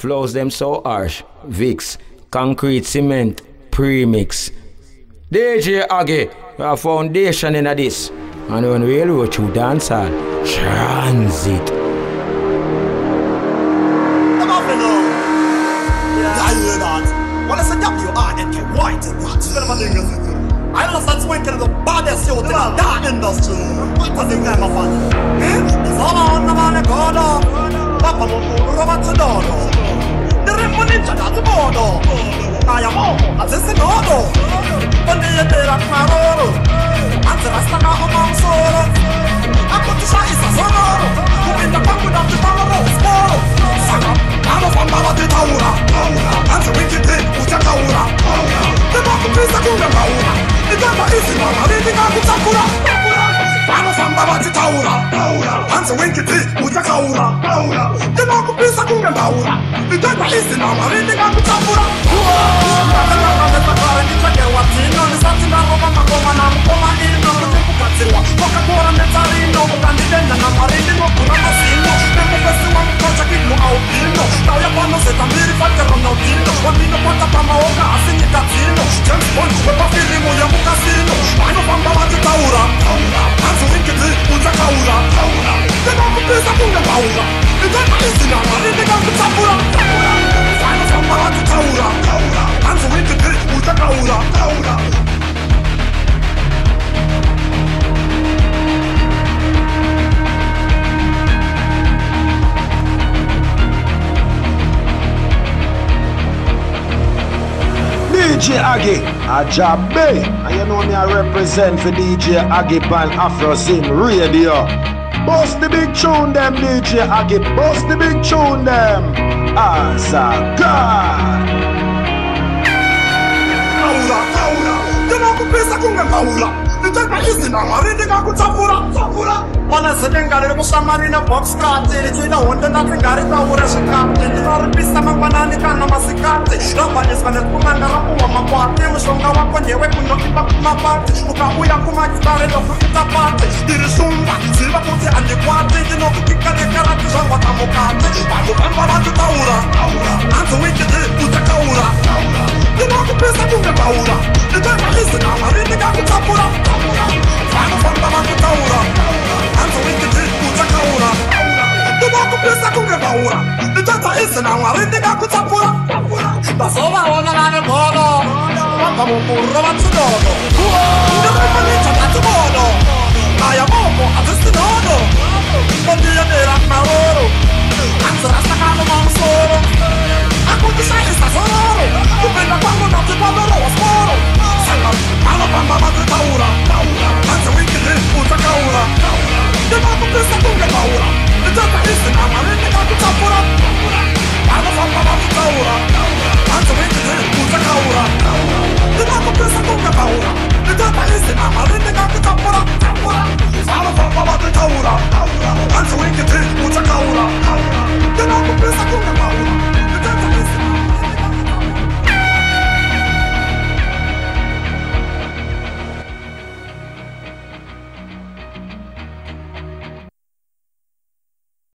Flows them so harsh. Vicks, concrete, cement, premix. DJ Agieh, we have foundation in this. And when we go through dancehall, transit. Come on, fellow. Yeah, I hear that. What is a WRNKY to that? I understand Winky is the baddest youth in that industry. What does it mean, my friend? It's all on the man, God. Papa, Robert Sedano. The Remonita, that's the border. I am all, as is the order. When they are there at Maroro, and the rest of among solo. I put the size of Sonoro. Who in the back without the Maroro? Saga, I'm a fan of the Taura. And the wicked thing, Utakaura. The back of this, I do the Maura. The Gama is in our reading of the Takura. I'm a fan of the Taura. And the wicked thing, Utakaura. The back of this, I do the Maura. The Gama is in our reading of the Takura. DJ Agieh, Agieh, and you know me I represent for DJ Agieh and Afro-Zim Radio. Bust the big tune them, DJ Agieh, bust the big tune them. As a God. You know the place I come and Paula. The time is in our reading of Tapura. Honestly, I got it in a box card. You know, one that I got it over as a captain. You know, the piece of my banana can not be captain. Nobody's gonna come and go my party. We shall go up on your way to knock it back to my party. Look how we are coming started off with the party. Did a sumba, silver pussy and the party. You know, the kick and the characters of what I'm about. I remember what the Taura. And the wicked put the Taura. You know, the place I do the Taura. The time is in our reading of Tapura. I'm from the Taura. And the wicked put the Taura. You know, the place I do the Taura. The time is in our reading of Tapura. That's all I want to know. I'm a Robert Sedano. The Remonita, that's the border. I am all at the Sedano. But the other at Maroro. And the rest of among solo. I put the size of Sonoro. You bring the power of the Pamela was more. I'm a Pamba Taura. And the wicked put the Taura. The Papa is a good Taura. The Tata is in our reading of the Tapura. I'm a Pamba Taura. And the wicked put the Taura. The Papa is a